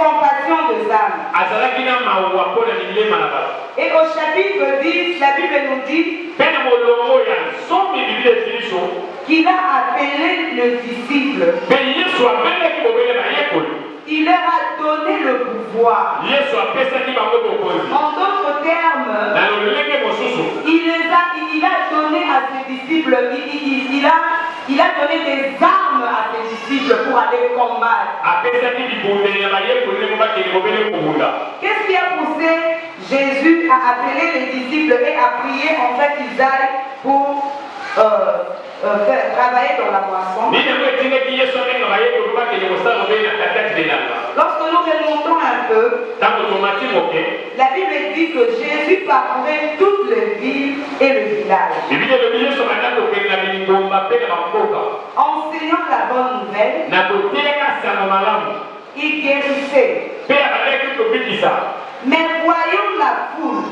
compassion des âmes. Et au chapitre 10, la Bible nous dit qu'il a appelé le disciple. Il leur a donné le pouvoir. En d'autres termes, il a donné à ses disciples, il a donné des armes à ses disciples pour aller combattre. Qu'est-ce qui a poussé Jésus à appeler les disciples et à prier en fait qu'ils aillent pour travailler dans la moisson? Lorsque nous remontons un peu, la Bible dit que Jésus parcourait toutes les villes et le village, enseignant la bonne nouvelle. Il guérissait. Mais voyons la foule,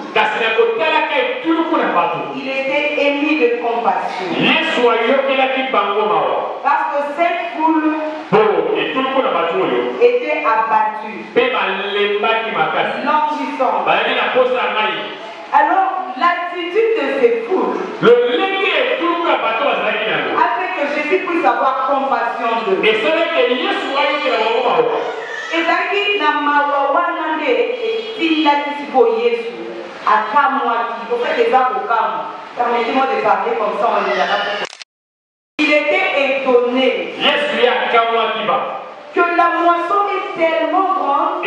il était ému de compassion. Parce que cette foule était abattue, languissante. Alors, l'attitude de ces foules a fait que Jésus puisse avoir compassion d'eux. Et Zaki na mawawana nde etinda kisipo Yesu akamwaki. Au fait, les arbres comme. Permettez-moi de parler comme ça, on les a pas. Il était étonné que la moisson est tellement grande.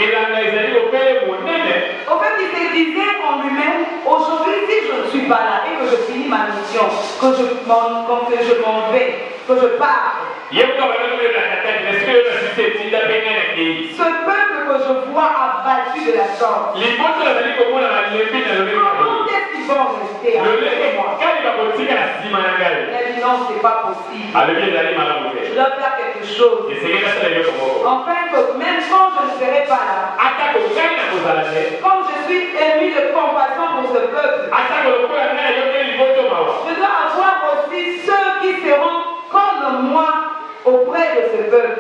Au fait, il se disait en lui-même, aujourd'hui, si je ne suis pas là et que je finis ma mission, que je m'en vais, que je pars, ce peuple que je vois abattu de la sorte, comment est-ce qu'ils vont rester avec moi? Il a dit non, c'est pas possible. Je dois faire quelque chose. Enfin, même quand je ne serai pas là, comme je suis ému de compassion pour ce peuple, je dois avoir aussi ceux qui seront comme moi auprès de ce peuple.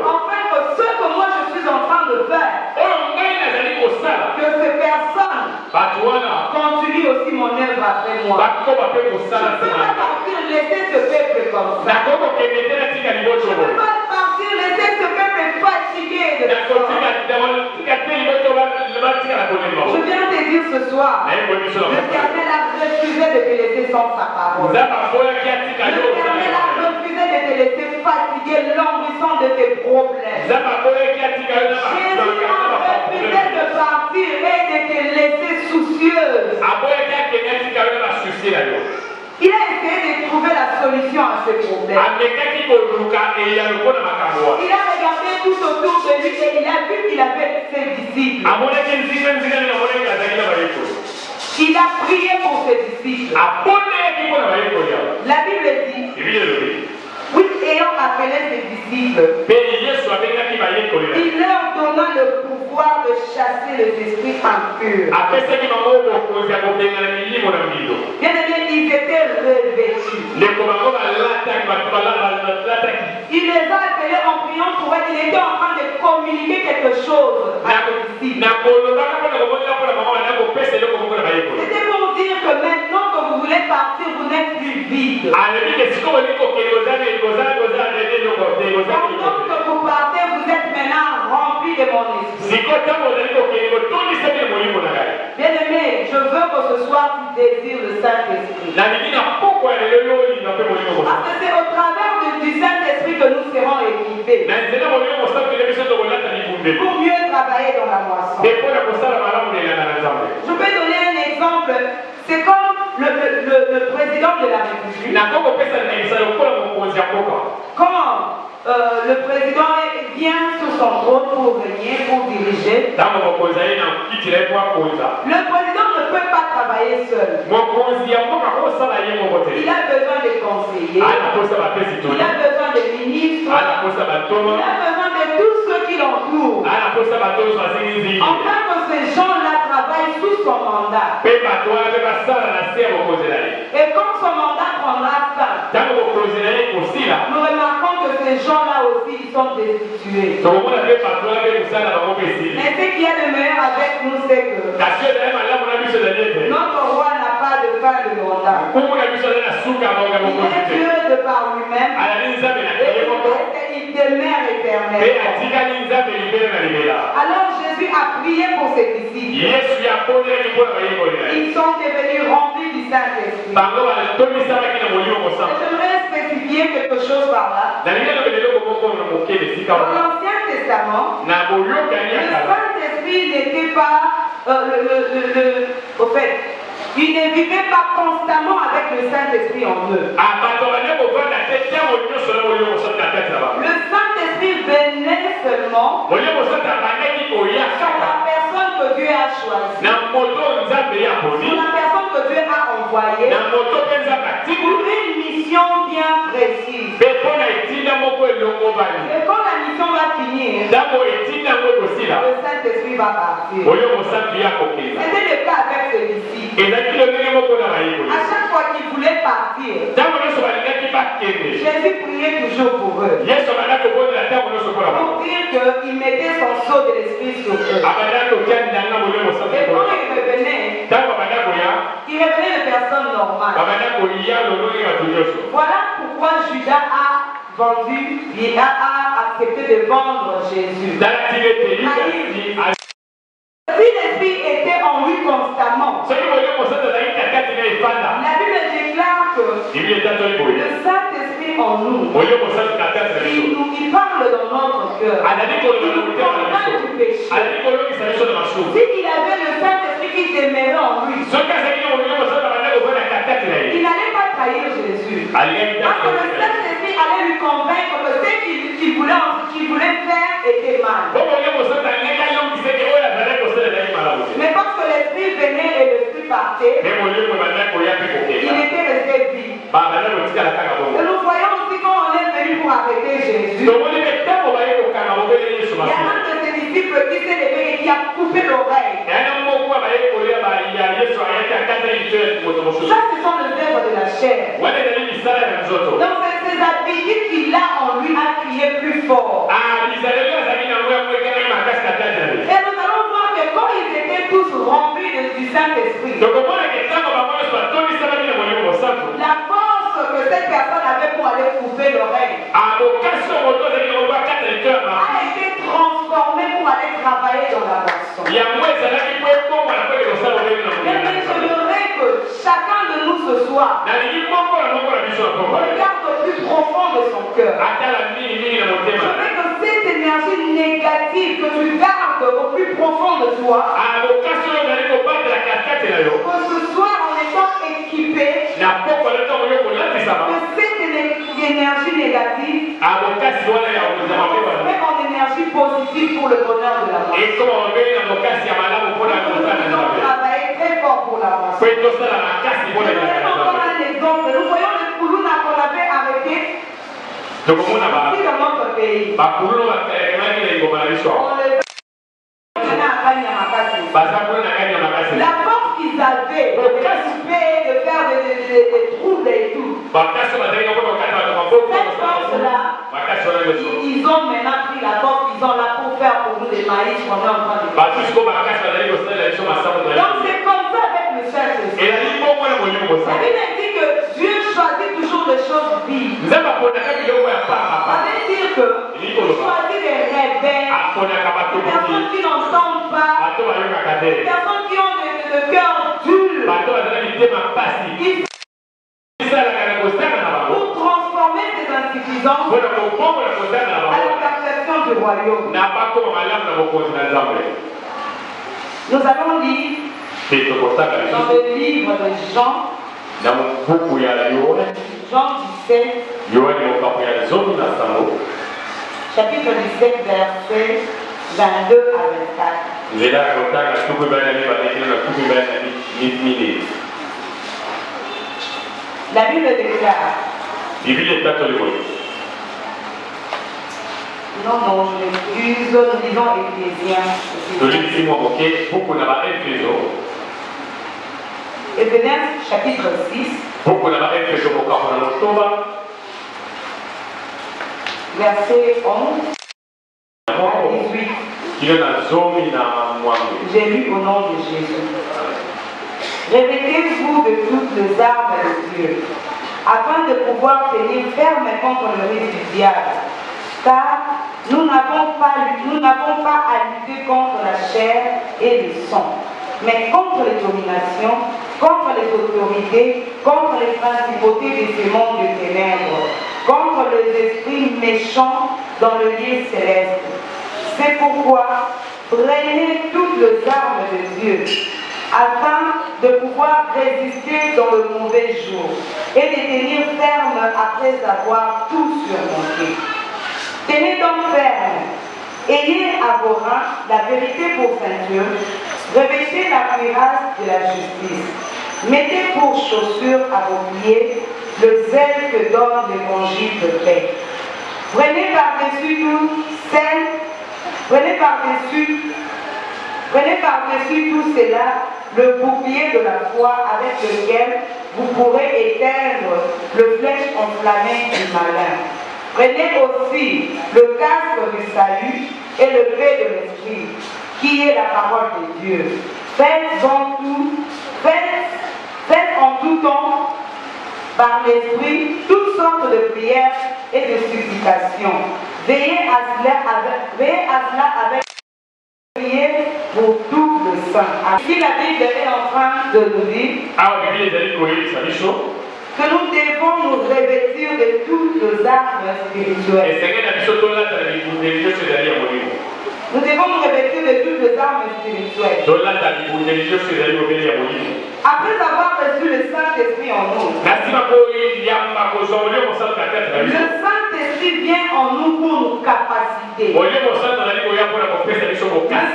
Enfin, que ce que moi je suis en train de faire, que ces personnes continuent aussi mon œuvre après moi. Je ne peux pas partir laisser ce peuple comme ça. Je ne peux pas partir laisser ce peuple fatigué de la sorte. Je viens te dire ce soir, l'Éternel a refusé de te laisser sans sa parole. L'Éternel a refusé de te laisser fatigué, languissant de tes problèmes. Jésus a refusé de partir et de te laisser soucieuse. Il a essayé de trouver la solution à ce problème. Il a regardé tout autour de lui et il a vu qu'il avait ses disciples. Il a prié pour ses disciples. La Bible dit, oui, ayant appelé ses disciples, il leur donna le pouvoir de chasser les esprits impurs. Bien aimé, ils étaient revêtus. Il les a appelés en priant pour eux. Il était en train de communiquer quelque chose à ses disciples. C'était pour dire que maintenant que vous voulez partir, vous n'êtes plus vide. Pendant que vous partez, vous êtes maintenant remplis de mon esprit. Bien aimé, je veux que ce soir tu désires le Saint-Esprit. Parce que c'est au travers du Saint-Esprit que nous serons équipés pour mieux travailler dans la moisson. Je peux donner un exemple. C'est comme le président de la République. Quand le président vient sur son trône pour régner, pour diriger, le président ne peut pas travailler seul. Il a besoin de conseillers, il a besoin de ministres, il a besoin de tous ceux qui l'entourent. Enfin que ces gens-là travaillent sous son mandat. Et quand son mandat prendra fin, nous remarquons que ces gens-là aussi, ils sont destitués. Mais ce qu'il y a de meilleur avec nous, c'est que notre roi n'a pas de fin de mandat. Il est Dieu de par lui-même. Et il demeure éternel. Alors Jésus a prié pour ses disciples. Ils sont devenus remplis du Saint-Esprit. J'aimerais spécifier quelque chose par là. Dans l'Ancien Testament, le Saint-Esprit n'était pas au fait, ils ne vivaient pas constamment avec le Saint-Esprit en eux. Le Saint-Esprit venait seulement sur la personne que Dieu a choisie, sur la personne que Dieu a envoyée pour une mission bien précise. Et quand la mission va finir, le Saint-Esprit va partir. C'était le cas avec celui-ci. À chaque fois qu'ils voulaient partir, Jésus priait toujours pour eux. Pour dire qu'il mettait son sceau de l'Esprit sur eux. Et quand il revenait de personnes normales. Voilà pourquoi Judas a vendu, il a accepté de vendre Jésus. Si l'Esprit était en lui constamment, la Bible déclare que le Saint-Esprit en nous, il parle dans notre cœur. Il nous convainc du péché. S'il avait le Saint-Esprit qui demeurait en lui, il n'allait pas trahir Jésus. Parce que le Saint-Esprit allait lui convaincre que ce qu'il voulait faire était mal. Mais parce que l'Esprit venait et l'Esprit partait, il était resté vide. Et nous voyons aussi quand on est venu pour arrêter Jésus, il y a un de ses disciples qui s'est levé et qui a coupé l'oreille. Ça, ce sont les œuvres de la chair. Donc ces habitudes qu'il a en lui a crié plus fort. Et nous allons voir que quand ils étaient tous remplis du Saint-Esprit, la force que cette personne avait pour aller couper l'oreille a été transformée pour aller travailler dans la boisson. J'aimerais que chacun de nous ce soir regarde au plus profond de son cœur. J'aimerais que cette énergie négative que tu gardes au plus profond de toi, que ce soir en étant équipé de cette énergie négative, mais en énergie positive pour le bonheur de la boisson. Nous allons travailler très fort pour la boisson. Encore un exemple, nous voyons le Koulouna qu'on avait arrêté ici dans notre pays. On les a à Kanyamakasi. La force qu'ils avaient de couper, de faire des troubles et tout. Cette force-là, ils ont maintenant pris la force qu'ils ont là pour faire pour nous des maïs qu'on est en train de faire. Donc c'est comme ça avec le Saint-Esprit. La Bible dit que Dieu choisit toujours des choses vives. Ça veut dire que il choisit des rebelles, des personnes qui n'entendent pas, des personnes qui ont le cœur dur. Pour transformer ces insuffisances à la perfection du royaume. Nous allons lire dans le livre de Jean, Jean 17, chapitre 17, verset 22 à 24. La Bible déclare. Non, je m'excuse, nous lisons Éphésiens. Éphésiens chapitre 6. Verset 11 à 18. J'ai lu au nom de Jésus. Revêtez-vous de toutes les armes de Dieu, afin de pouvoir tenir ferme contre le risque du diable. Car nous n'avons pas à lutter contre la chair et le sang, mais contre les dominations, contre les autorités, contre les principautés de ce monde de ténèbres, contre les esprits méchants dans le lieu céleste. C'est pourquoi prenez toutes les armes de Dieu, afin de pouvoir résister dans le mauvais jour et de tenir ferme après avoir tout surmonté. Tenez donc ferme, ayez à vos reins la vérité pour ceinture, revêtez la cuirasse de la justice, mettez pour chaussure à vos pieds le zèle que donne l'évangile de paix. Prenez par-dessus tout cela le bouclier de la foi avec lequel vous pourrez éteindre le flèche enflammé du malin. Prenez aussi le casque du salut et le paix de l'esprit, qui est la parole de Dieu. Faites en tout temps, par l'esprit, toutes sortes de prières et de supplications. Veillez à cela avec prier pour tout le saint. Ici, la Bible est en train de nous dire que nous devons nous revêtir de toutes les armes spirituelles. Nous devons nous revêtir de toutes les armes spirituelles. Après avoir reçu le Saint-Esprit en nous, le Saint-Esprit vient en nous pour nos capacités. Le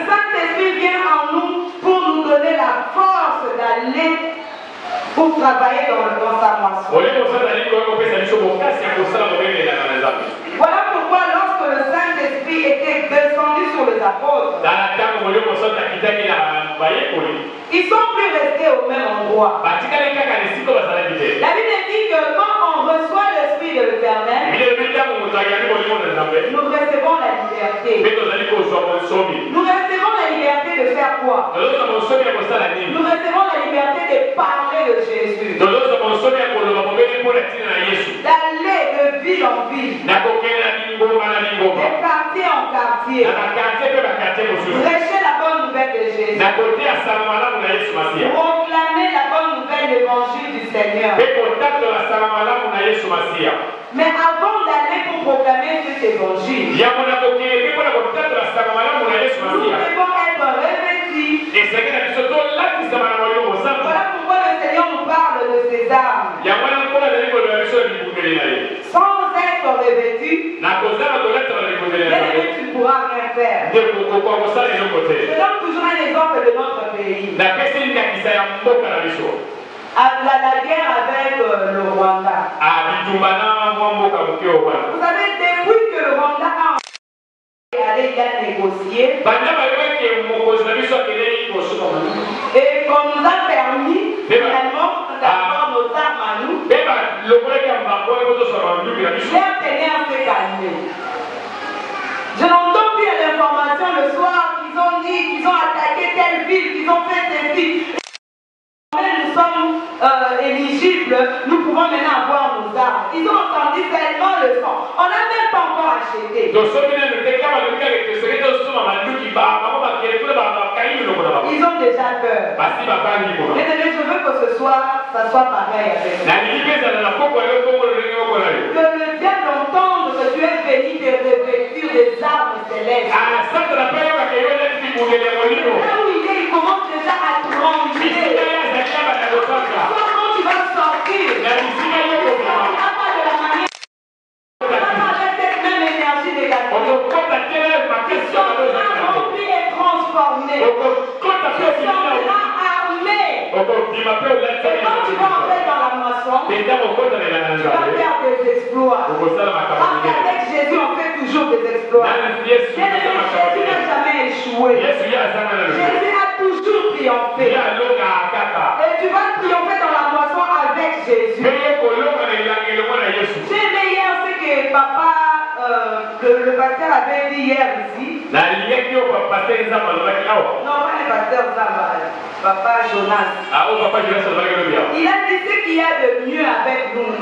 Saint-Esprit vient en nous pour nous donner la force d'aller pour travailler dans sa moisson. Voilà pourquoi lorsque le Saint-Esprit était descendu sur les apôtres, ils sont plus restés au même endroit. La Bible dit que quand on reçoit l'Esprit de l'Éternel, nous recevons la liberté. Nous recevons la liberté de faire quoi? Nous recevons la liberté de parler de Jésus. D'aller de ville en ville. De quartier en quartier. Prêcher la bonne nouvelle de Jésus. Proclamer la bonne nouvelle de l'évangile du Seigneur. Mais avant d'aller pour proclamer cet évangile, nous devons être revêtis. Voilà pourquoi le Seigneur nous parle de ses armes. Sans être revêtu, tu ne pourras rien faire. Je donne toujours un exemple de notre pays. La guerre avec le Rwanda. Vous savez, depuis que le Rwanda a négocié, et qu'on nous a permis finalement d'avoir nos armes à nous, l'air ténèbre s'est calmé. Je n'entends plus l'information le soir qu'ils ont dit qu'ils ont attaqué telle ville, qu'ils ont fait ceci. Nous sommes éligibles, nous pouvons maintenant avoir nos armes. Ils ont entendu seulement le son. On n'a même pas encore acheté. Ils ont déjà peur. Mais je veux que ce soir, ça soit pareil avec nous. Que le diable entende que tu es venu te revêtir des armes célestes. Là où il est, il commence déjà à trembler. Quand tu vas sortir, tu ne sortiras pas de la manière. Tu vas pas avec cette même énergie négative. Tu sortiras rempli et transformé. Tu sortiras armé. Et quand tu vas entrer dans la moisson, tu vas faire des exploits. Parce qu'avec Jésus, on fait toujours des exploits. Jésus n'a jamais échoué. Jésus a toujours triomphé. Et tu vas triompher. pasteur avait dit hier ici. Non, pas le pasteur Zamba, papa Jonas. Il a dit ce qu'il y a de mieux avec nous. C'est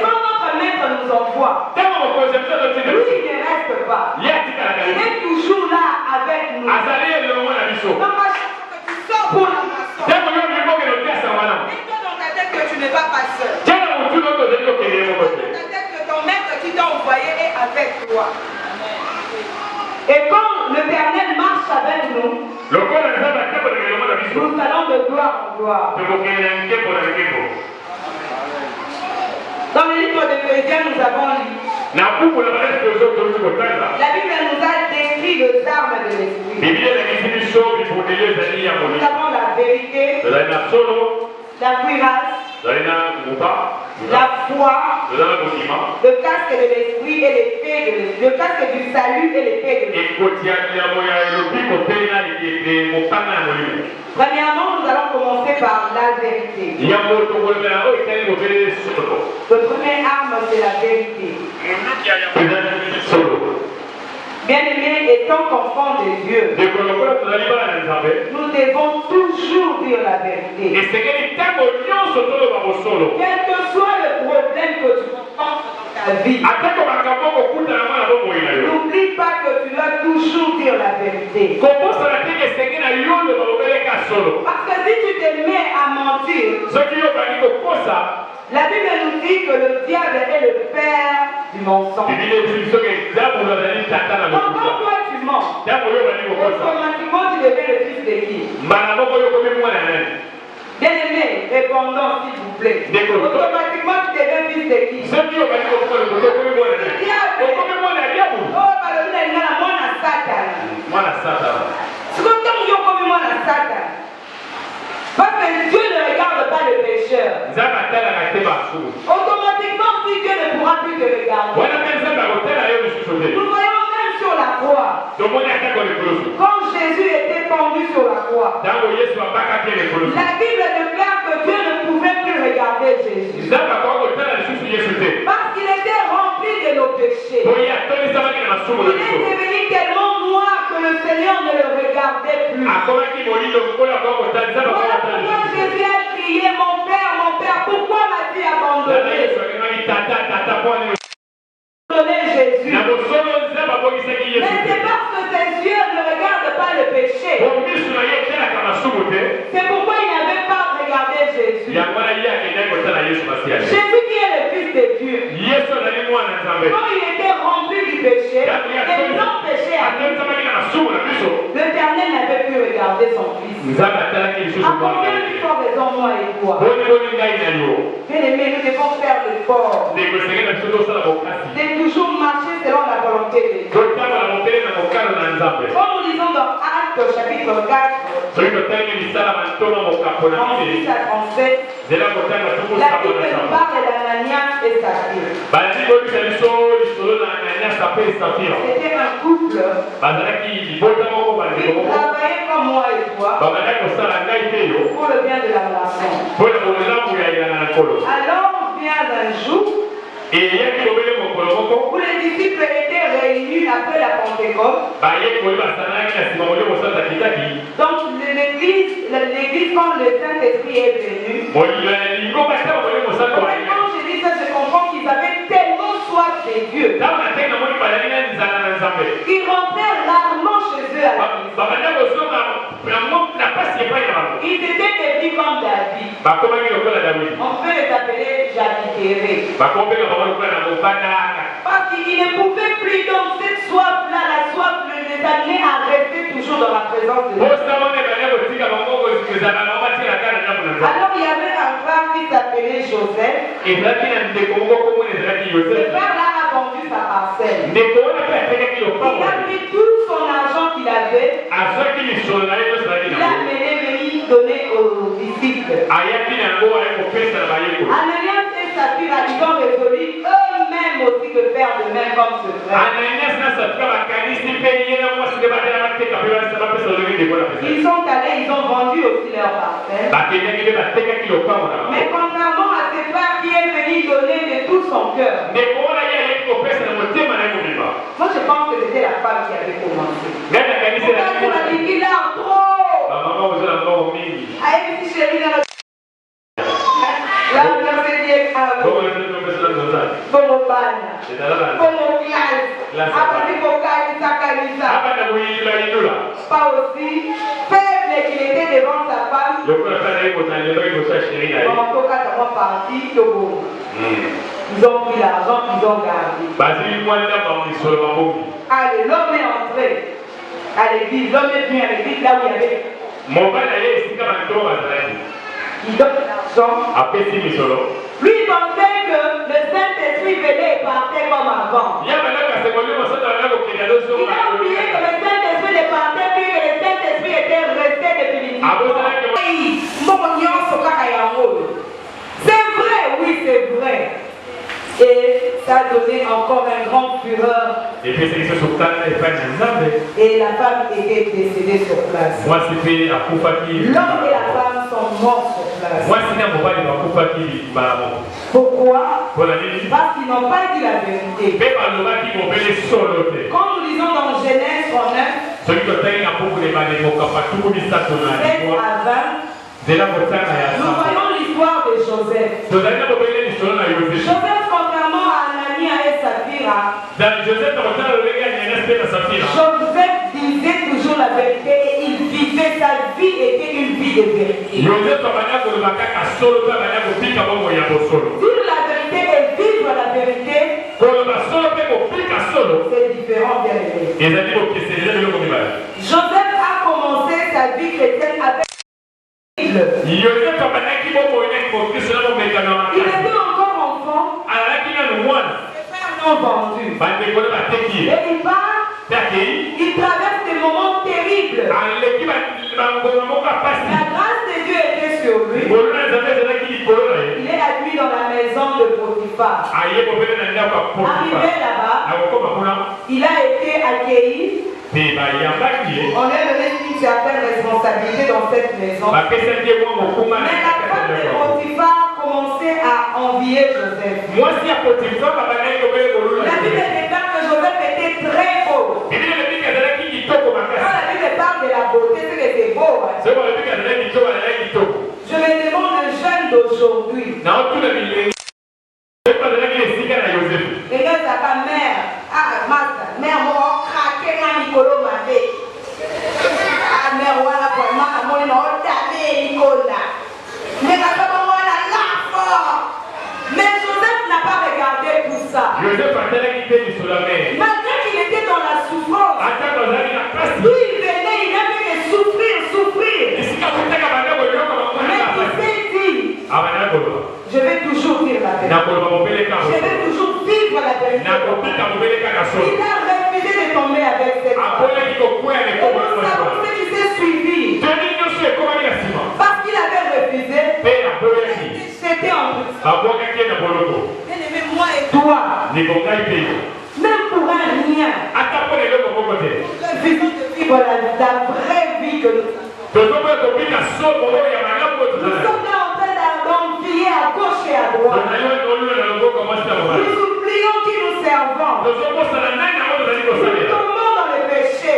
quand notre maître nous envoie. Lui, il ne reste pas. Il est toujours là avec nous. Donc, à chaque fois que tu sors pour la maçon, mets-toi dans ta tête que tu n'es pas passeur. Mets-toi dans ta tête que ton maître qui t'a envoyé est avec toi. Et quand l'Éternel marche avec nous, nous allons de gloire en gloire. Dans le livre d'Éphésiens, nous avons lu. La Bible nous a décrit les armes de l'esprit. Nous avons la vérité, la cuirasse, la foi, le casque de l'esprit et l'épée de l'esprit, le casque du salut et l'épée de l'esprit. Premièrement, nous allons commencer par la vérité. Le premier arme, c'est la vérité. Bien-aimés, étant qu'enfants de Dieu, nous devons toujours dire la vérité. Quel que soit le problème que tu rencontres dans ta vie, n'oublie pas que tu dois toujours dire la vérité. Parce que si tu te mets à mentir, la Bible nous dit que le diable est le père du mensonge. Donc quand toi tu mens, automatiquement tu deviens le fils de qui? Bien-aimé, répondons s'il vous plaît. Automatiquement tu deviens fils de qui? Parce que Dieu ne regarde pas le pécheur. Automatiquement, si Dieu ne pourra plus te regarder. Nous voyons même sur la croix. Quand Jésus était pendu sur la croix, la Bible déclare que Dieu ne pouvait plus regarder Jésus. Parce qu'il était rempli de nos péchés. Il est devenu tellement noir que le Seigneur ne le regardait plus. Voilà pourquoi Jésus a crié, mon Père, pourquoi m'as-tu abandonné? Jésus. Mais c'est parce que ses yeux ne regardent pas le péché. C'est pourquoi il n'avait pas regardé Jésus. Jésus qui est le Fils de Dieu. Quand il était rempli du péché, et non péché à lui, l'Éternel n'avait pu regarder son Fils. À combien il faut raison, moi et toi? Bien aimé, nous devons faire l'effort de toujours marcher selon la volonté de Dieu. Comme nous lisons dans Actes chapitre 4, 36 à 37, la Bible nous parle d'Ananias et Saphir. C'était un couple qui travaillait comme moi et toi pour le bien de la nation. Alors vient un jour où les disciples étaient réunis après la Pentecôte. Donc l'église, quand le Saint-Esprit est venu, quand je dis ça, je comprends qu'ils avaient tellement soif de Dieu. Ils rentraient rarement chez eux à l'église. Ils étaient devenus comme David. On peut les appeler Jadikéré. Parce qu'ils ne pouvaient plus, donc cette soif-là, la soif les amenait à rester toujours dans la présence de Dieu. Alors il y avait un frère qui s'appelait Joseph. Ce frère-là a vendu sa parcelle. Il a pris tout son argent qu'il avait. Il a venu donner aux disciples. Ananias et Saphir, ils ont résolu eux-mêmes aussi de faire de même comme ce frère. Ils sont allés, ils ont vendu aussi leur parcelle. Mais contrairement à ce frère qui est venu donner de tout son cœur, Pas aussi faible qu'il était devant sa femme. Ils ont pris l'argent, ils ont gardé. Allez, l'homme est entré à l'église. L'homme est venu à l'église là où il y avait. Il donne l'argent. Lui il pensait que le Saint-Esprit venait et partait comme avant. Il a oublié que le Saint-Esprit ne partait plus, que le Saint-Esprit était resté définitivement. C'est vrai, oui, c'est vrai. Et ça a donné encore un grand fureur. Et la femme était décédée sur place. L'homme et la femme sont morts sur place. Pourquoi? Parce qu'ils n'ont pas dit la vérité. Quand nous lisons dans Genèse 39, 7 à 20, nous voyons l'histoire de Joseph. Joseph, contrairement à Anania et Saphira, Joseph disait toujours la vérité et il vivait, sa vie était une vie de vérité. Dire la vérité et vivre la vérité, c'est différent, bien aimé. Joseph a commencé sa vie chrétienne avec il était encore enfant. Ses frères l'ont vendu. Et il part. Il traverse des moments terribles. La grâce de Dieu était sur lui. Il est admis dans la maison de Potiphar. Arrivé là-bas, il a été accueilli. On lui a donné une certaine responsabilité dans cette maison. Mais la femme de Potiphar commençait à envier Joseph. La Bible déclare que Joseph était très beau. Quand la Bible parle de la beauté, c'est que c'est beau. Je me demande le jeune d'aujourd'hui. Regarde sa mère. Ah, mère, moi, craqué dans Nicolo Mabé. Ah, mère, voilà, pour moi, moi, non, t'avais Nicolas. Mais la femme, voilà, là, fort. Mais Joseph n'a pas regardé tout ça. Malgré qu'il était dans la souffrance, lui, il venait, il avait que souffrir. Mais il s'est dit, je vais toujours dire la vérité. Je vais toujours vivre la vérité. Il a refusé de tomber avec cette femme. Et nous savons ce qui s'est suivi. Parce qu'il avait refusé, c'était en plus. Bien-aimé, moi et toi, même pour un rien, refusons de vivre la vraie vie que nous sommes là en train d'envier à gauche et à droite. Nous oublions qui nous servons. Nous tombons dans le péché.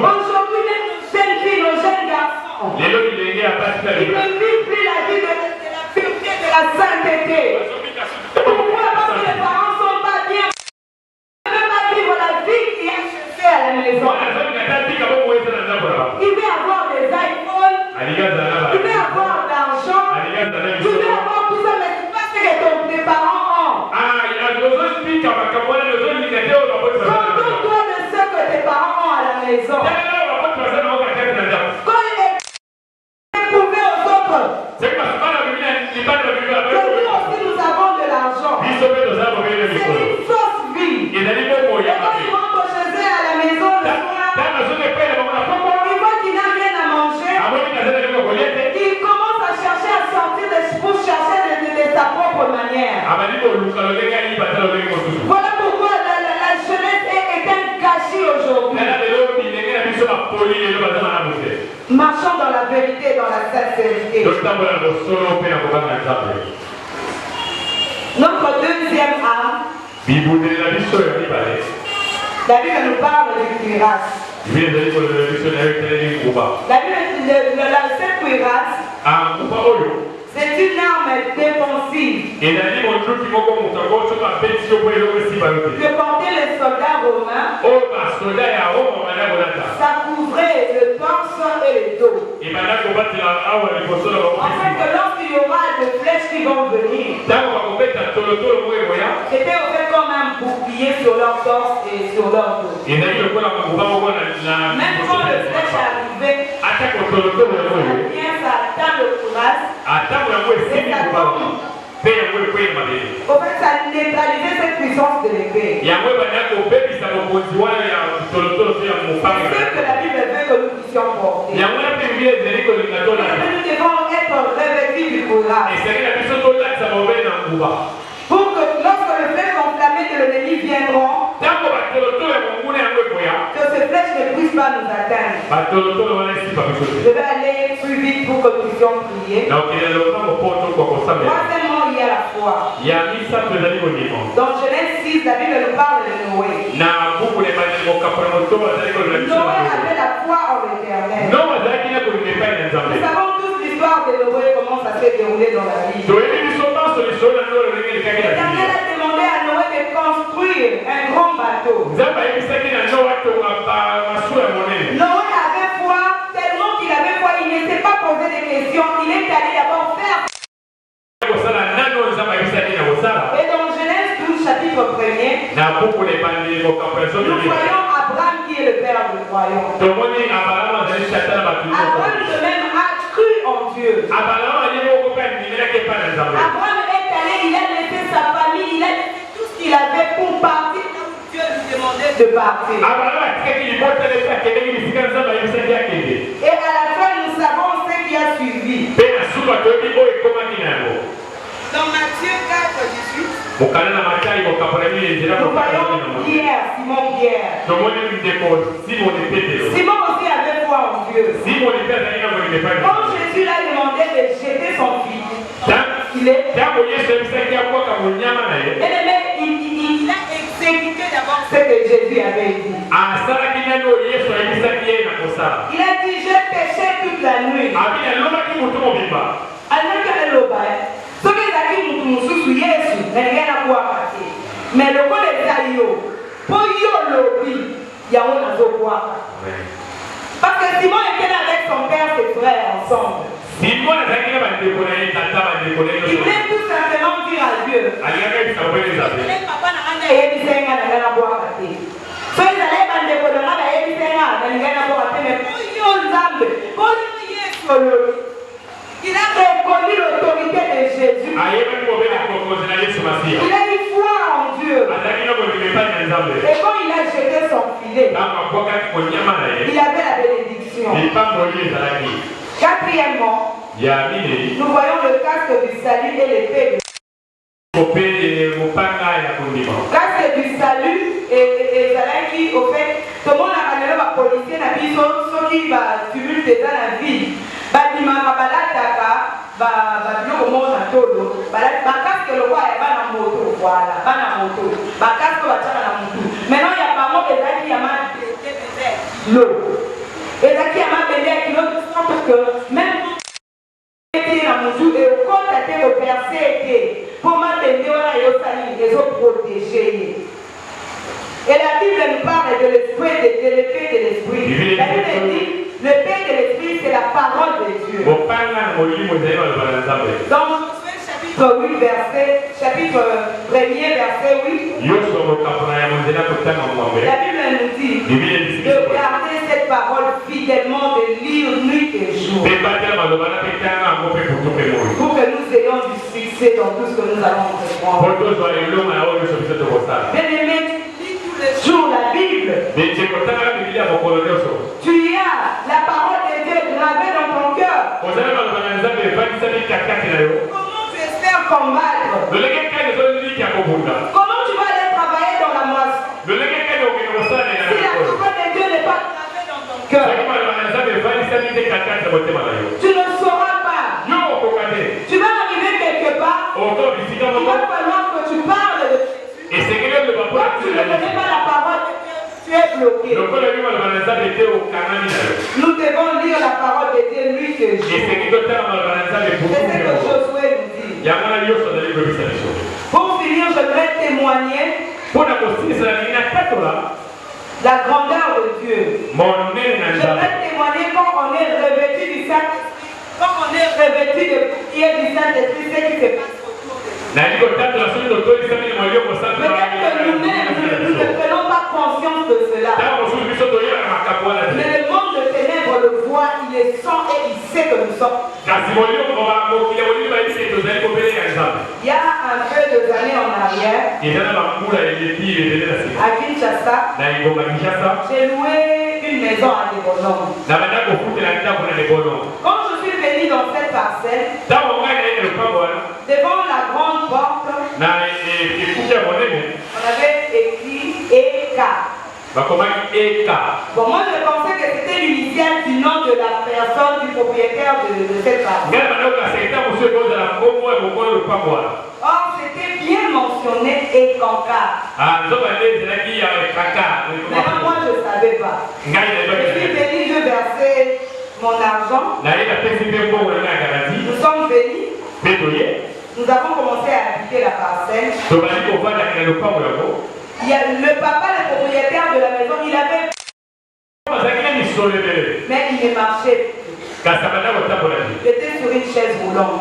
Aujourd'hui, même nos jeunes filles, nos jeunes garçons, ils ne vivent plus la vie de la pureté, de la sainteté. Pourquoi? Parce que les parents ne sont pas bien. Ils ne veulent pas vivre la vie qui est cherchée à la maison. Il veut avoir des iPhones. Il veut avoir d'argent. Il veut avoir tout ça, mais c'est pas ce que tes parents ont. Contente-toi de ce que tes parents ont à la maison. Quand il est prouvé aux autres que nous aussi nous avons de l'argent, c'est une fausse vie. Et quand ils rentrent chez eux à la maison le soir, il voit qu'il n'a rien à manger. Il commence à chercher à sortir pour chercher de sa propre manière. Voilà pourquoi la jeunesse est un gâchis aujourd'hui. Marchons dans la vérité et dans la sincérité. Notre deuxième âme, la Bible nous parle du cuirasse. La Bible, cette cuirasse, C'est une arme défensive. Que portaient les soldats romains. Ça couvrait le torse et le dos. En fait, que lorsqu'il y aura des flèches qui vont venir, c'était au fait comme un bouclier sur leur torse et sur leur dos. Même quand les flèches arrivaient, ça atteint le courage. Et ça tombe. En fait, ça neutralisait cette puissance de l'épée. C'est ce que la Bible veut que nous puissions porter. Nous devons être revêtus du courage. Pour que lorsque les flèches enflammées de l'ennemi viendront, que ces flèches ne puissent pas nous atteindre. Je vais aller plus vite pour que nous puissions prier. Troisièmement, il y a la foi. Dans Genèse 6, la Bible nous parle de Noé. Noé avait la foi en l'Éternel. Nous savons tous l'histoire de Noé, comment ça s'est déroulé dans la vie. L'Éternel a demandé à Noé de construire un grand bateau. Noé avait foi, tellement qu'il avait foi, il ne s'est pas posé de questions, il est allé d'abord faire. Et dans Genèse 12, chapitre 1er, nous voyons Abraham qui est le père du royaume. Abraham de même a cru en Dieu. Abraham est allé, il a laissé sa famille, il a laissé tout ce qu'il avait pour partir là où Dieu lui demandait de partir. Et à la fin, nous savons ce qui a suivi. Dans Matthieu 4, 18, nous voyons Pierre, Simon Pierre. Simon aussi avait foi en Dieu. Quand Jésus l'a demandé de jeter son fils, il a exécuté d'abord ce que Jésus avait dit. Il a dit, j'ai péché toute la nuit. Mais le col est taillé. Pour parce que Simon était là avec son père et ses frères ensemble. Il voulait tout simplement dire à Dieu. Il a reconnu l'autorité de Jésus. Il a eu foi en Dieu. Et quand il a jeté son filet, il avait la bénédiction. Quatrièmement, nous voyons le casque du salut et l'épée. Casque du salut et qui au fait, tout le monde a parlé de policier, n'a dit ceux qui va tumulte dans la vie. Maintenant il y a pas mal de gens qui ont l'eau. Et là qui a qui parce que même et la Bible nous parle de l'esprit, de l'épée de l'esprit. La Bible dit, l'épée de l'esprit, c'est la parole de Dieu. Dans chapitre 8, chapitre 1er, verset 8, la Bible nous dit de garder cette parole fidèlement, de lire nuit et jour. Pour que nous ayons du succès dans tout ce que nous allons entreprendre. Bien-aimés, sur la Bible, tu as la parole de Dieu gravée dans ton cœur. Comment tu espères combattre? Comment tu vas aller travailler dans la moisson? Si la parole de Dieu n'est pas gravée dans ton cœur, tu ne sauras pas. Tu vas arriver quelque part, il va falloir que tu parles de Jésus. Tu ne connais pas la parole de Dieu. Tu Tu es bloqué. Nous devons lire la parole de Dieu nuit et jour. C'est ce que Josué nous dit. Pour finir, je voudrais témoigner la grandeur de Dieu. Je voudrais témoigner quand on est revêtu du Saint-Esprit, quand on est revêtu de prière du Saint-Esprit, ce qui se passe. Peut-être que nous-mêmes, nous ne prenons pas conscience de cela. Mais le monde de ténèbres le voit, il est sent et il sait que nous sommes. Il y a un peu d'années en arrière, à Kinshasa, j'ai loué une maison à Debonon. Quand je suis venu dans cette parcelle, devant la grande porte, on avait écrit EK. Bon, moi je pensais que c'était l'initiale du nom de la personne, du propriétaire de cette parcelle. Or, c'était bien mentionné Ekanka. Mais moi je ne savais pas. Je suis venu, je versais mon argent. Nous sommes venus. Nous avons commencé à habiter la parcelle. Il y a le papa, le propriétaire de la maison, il avait... Mais il ne marchait plus. J'étais sur une chaise roulante.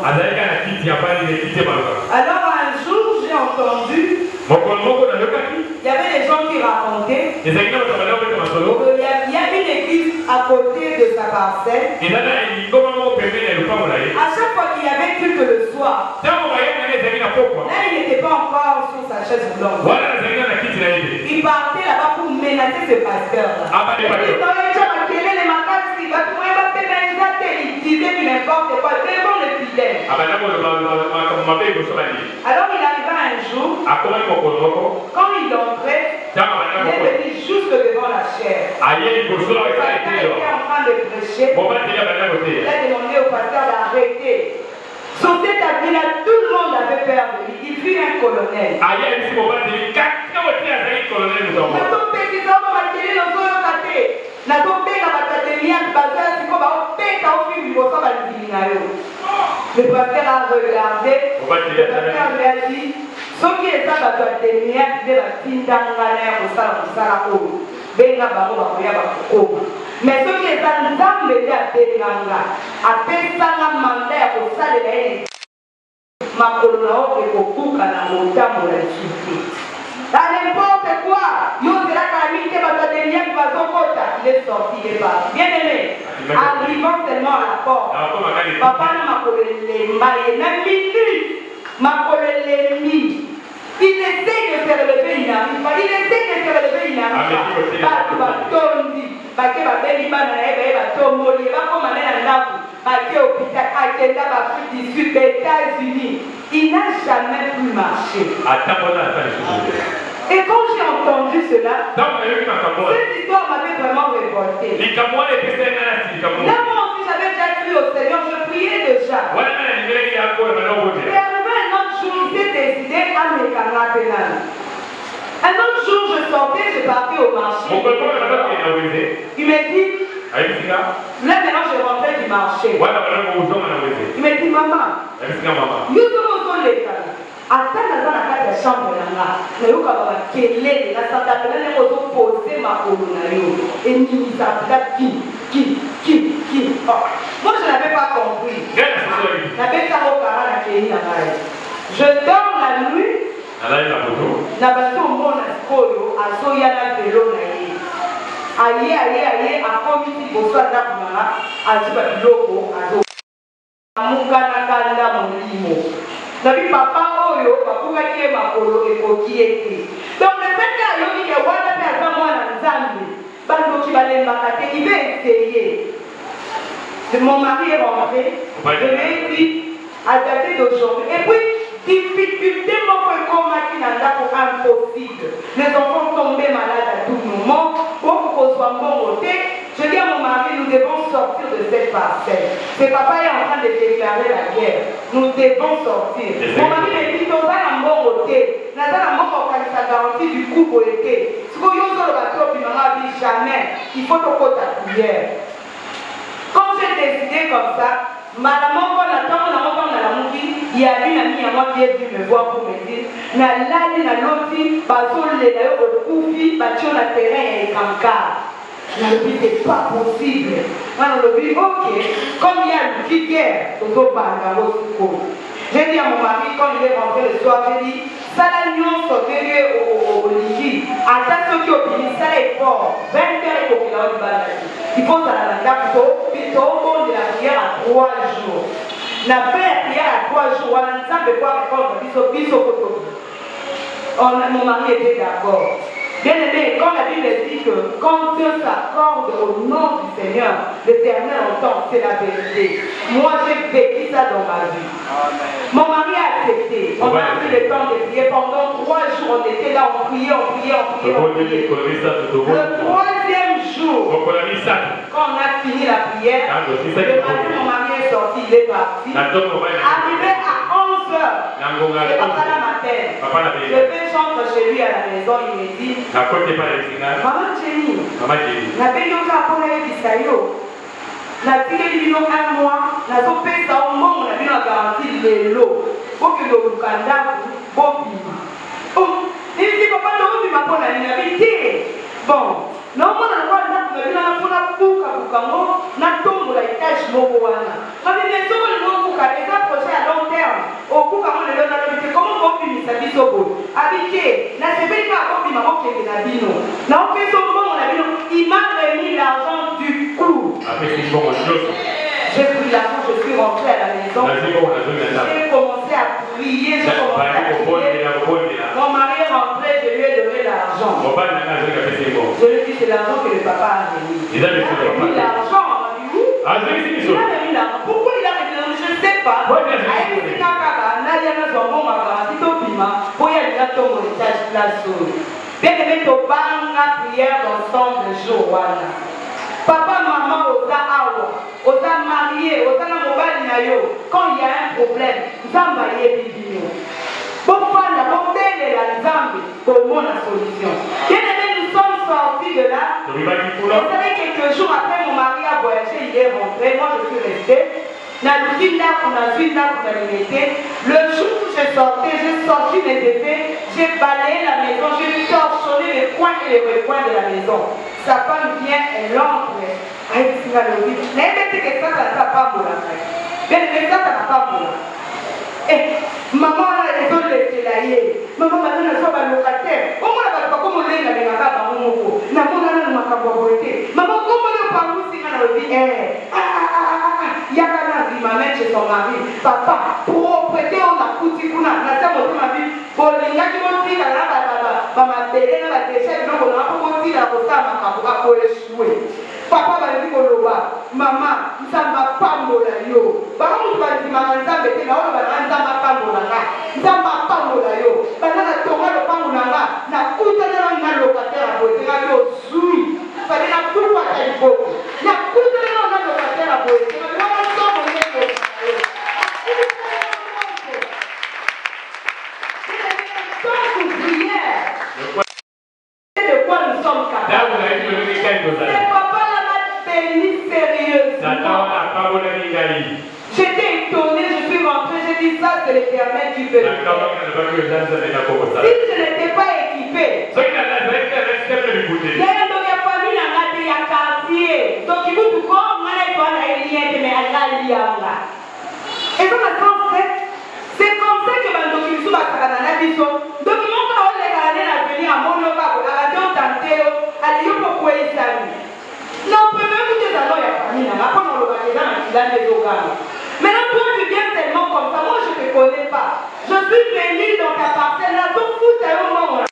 Alors un jour, j'ai entendu... Il y avait des gens qui racontaient qu'il y a une église à côté de sa parcelle. À chaque fois qu'il y avait culte le soir, là il n'était pas encore sur sa chaise roulante. Il partait là-bas pour menacer ce pasteur-là. Il disait qu'il n'importe quoi, c'est bon le fidèle. Alors il arriva un jour, quand il entrait, il est venu juste devant la chaire. Le pasteur était en train de prêcher. Il a demandé au pasteur d'arrêter. Sur cette avenue-là, tout le monde avait peur de lui. Il fut un colonel. Le pasteur a regardé. Le pasteur lui a dit, ce qui est ça, mais ce qui est ça, nous avons mené à Benanga, à Pesanga Manda, au salle de ma colonne et au Kouka, à l'Otam, à n'importe quoi, il est sorti, il est parti. Bien aimé, arrivant seulement à la porte, papa m'a collé les mailles, même minute, m'a collé les mis. Il essaie de se relever, il n'arrive pas. Il essaie de se relever, il n'arrive pas. Il n'a jamais pu marcher. Et quand j'ai entendu cela, cette histoire m'avait vraiment révolté. Là, moi aussi, j'avais déjà cru au Seigneur, je priais déjà. Et arrivé un autre jour, il s'est décidé à me canapéner. Un autre jour, je sortais, je partais au marché. Il m'a dit, là maintenant je rentrais du marché. Il m'a dit, maman, attends dans la chambre là, na yo ka ba kelele na sata pelele ko poser ma colonne yo et ni ça qui. Moi je n'avais pas compris. N'avais pas au para la kéi na mai. Je dors la nuit. Na bato mona skoyo azoya na vélo na ye. Aye a comité pour ça na kumara azuba biloko azo. Amukana kanda molimo. Nabi papa oyo bakuka kie makolo ekoki ete. Donc le fait que yoki ke wana pe aza mwana nzambe bando ki balembaka te il veut essayer. Mon mari est rentré, je lui ai dit à dater d'aujourd'hui. Et puis difficulté mon comme qui n'a pas impossible. Les enfants tombaient malades à tout moment. Beaucoup qu'on soit bon côté. Je dis à mon mari, nous devons sortir de cette parcelle. Ce papa est en train de déclarer la guerre. Nous devons sortir. Mon mari me dit, on va à mon côté. Nous avons la garantie du coup pour l'été. Ce que nous avons le bateau, puis maman, jamais. Il faut te côté ta prière. Quand j'ai décidé comme ça, madame, quand il y a une amie à moi qui est venue me voir pour me dire na lali na loti bazole na yo kufi batio na terrain et kanka. Na lobby c'est pas possible. Na lobby ok, comme il y a le guerre, toujours banga j'ai dit à mon mari quand il est rentré le soir, j'ai dit ça la nuance au lit. Attends ceux qui ont fini, ça est fort. 20 heures pour qu'il a eu balade. Il faut ça la plutôt bon de la prière à 3 jours. La fait la prière à 3 jours, on a ensemble quoi répondre mon mari était d'accord. Bien aimé, quand la Bible dit que quand Dieu s'accorde au nom du Seigneur, l'Éternel entend, c'est la vérité. Moi, j'ai vécu ça dans ma vie. Amen. Mon mari a accepté. On a pris le temps de prier. Pendant 3 jours, on était là, on priait. Le 3e jour, quand on a fini la prière, le matin, mon mari est sorti, il est parti. Arrivé à 11h, c'est papa la matin. Je vais chanter chez lui à la maison, il me dit Maman Jenny, la Béyoka pour les Bisayo, la Tigre un mois, la Sopé au moment où on a vu la garantie de l'eau, pour que le Lukanda, oh, il dit papa, non, il m'a pas la vérité. Bon, non, on a le droit de la na tombo la étage moko wana. Mais les gens le moko ka les projet à long terme. Au coup quand on le donne à l'habitude comment on finit sa vie sobo. Habité, na c'est pas comme maman qui est na bino. Na on fait son bon on a bino, il m'a remis l'argent du coup. Après c'est bon chose. J'ai pris l'argent, je suis rentré à la maison. J'ai commencé à prier, j'ai commencé à prier. Mon mari est rentré, je lui ai donné l'argent. Je lui ai dit c'est l'argent que le papa a remis. Il a remis l'argent. Il a remis l'argent. Pourquoi il a remis l'argent? Je ne sais pas. Bien aimé, tu vas prière d'ensemble le jour. Papa, maman, osa marié, osa na mobali na yo. Quand il y a un problème, Zamba yebibino. Bofana, bofele la Zambi, comment la solution. Bien aimé, nous sommes sortis de là. Vous savez, quelques jours après, mon mari a voyagé, il est rentré. Moi, je suis restée. Le jour où j'ai sorti mes effets, j'ai balayé la maison, j'ai torchonné les coins et les recoins de la maison. Sa femme vient, elle entre. Maman a les autres les laïers. Maman m'a donné un locataire. Au moins, elle va pas comme on l'a dit, maman, comment le parcours si on a dit, Yakana dit, ma mère chez son mari, papa, propreté, on a coûté, on a placé mon ma vie, pour les gars qui vont dire, ma télé, la déchet, donc on a pas dit la cosa, pour échouer. Papa va dire maman, ça ne va pas yo. Par contre, tu vas dire, maman, ça va pas ça va pas yo. Banana tomba le pamolanga, na kuta na locataire à côté, na yo zui. Fallait la coupe à l'époque. Na kuta na locataire à côté, na yo tombe le de quoi nous sommes capables. C'est papa la béni sérieusement. J'étais étonné, je suis rentré, j'ai dit ça, c'est l'Éternel qui peut le faire. Si je n'étais pas équipé, il y a une famille dans le quartier. Donc il faut tout comme moi, il faut aller lire, mais Allah lianga. Et donc c'est comme ça que le document va faire dans la vision. Document quand on est allé à venir à mon local, à la radio tantée, à l'île pour quoi il s'agit. Non, peut même vous dire dans la famille, on a pas dans le magasin, il a des organes. Maintenant, toi, tu viens tellement comme ça. Moi, je ne te connais pas. Je suis venu dans ta parcelle. Là, donc, fout à un moment.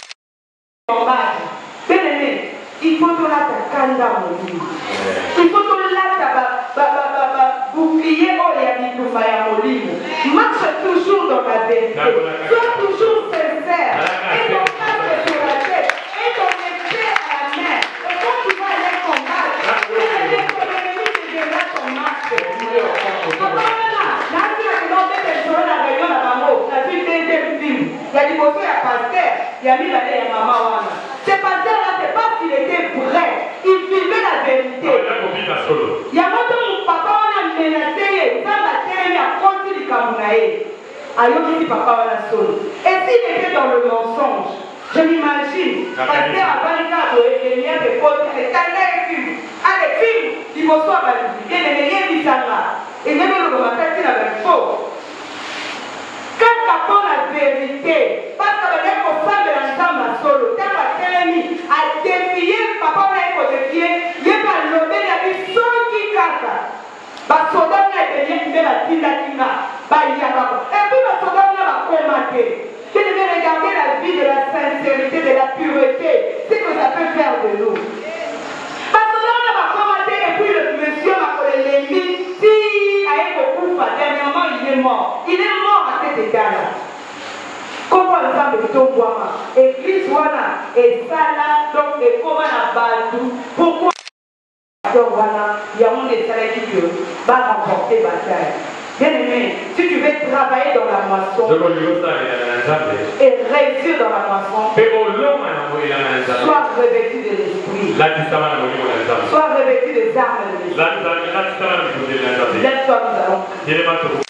Bien aimé, il faut que la kanda mon il faut que la bouclier au yabitou faya molimo. Marche toujours dans la vérité. Sois toujours sincère. Et ton casque sur la tête. Et ton épée à la main. Et quand tu vas aller combattre, ton ennemi te donnera ton masque. Il y a mis la maman. Ce pasteur-là, c'est parce qu'il était vrai. Ayoki papa wala solo. Et s'il était dans le mensonge, je m'imagine, parce que à Banika, il y a des potes, il y a des films. Ah, des films, il faut soit balisé. Il y a des liens qui sont là. Et il y a des gens qui sont faux. Quand capon la vérité, parce que les gens qui sont ensemble solo, quand on a défié, papa on a défié, il n'y a pas l'obé, il y a des sons qui cassent. Bah, soldat n'a été bien de la tinda, bah, il y a pas. Et puis, le soldat n'a pas commenté. Je devais regarder la vie de la sincérité, de la pureté, c'est que ça peut faire de nous. Parce que là, on n'a pas commenté, et puis le monsieur m'a collé les mythes, si, avec beaucoup, dernièrement, il est mort. Il est mort à cet état-là. Comme par exemple, le Tongwama, église Wana, et ça là, donc, et comment la base, pourquoi donc voilà, il y a mon état qui va remporter bataille. Bien aimé, si tu veux travailler dans la moisson et réussir dans la moisson, sois revêtu de l'esprit, sois revêtu des armes de l'esprit. Lève-toi, nous allons.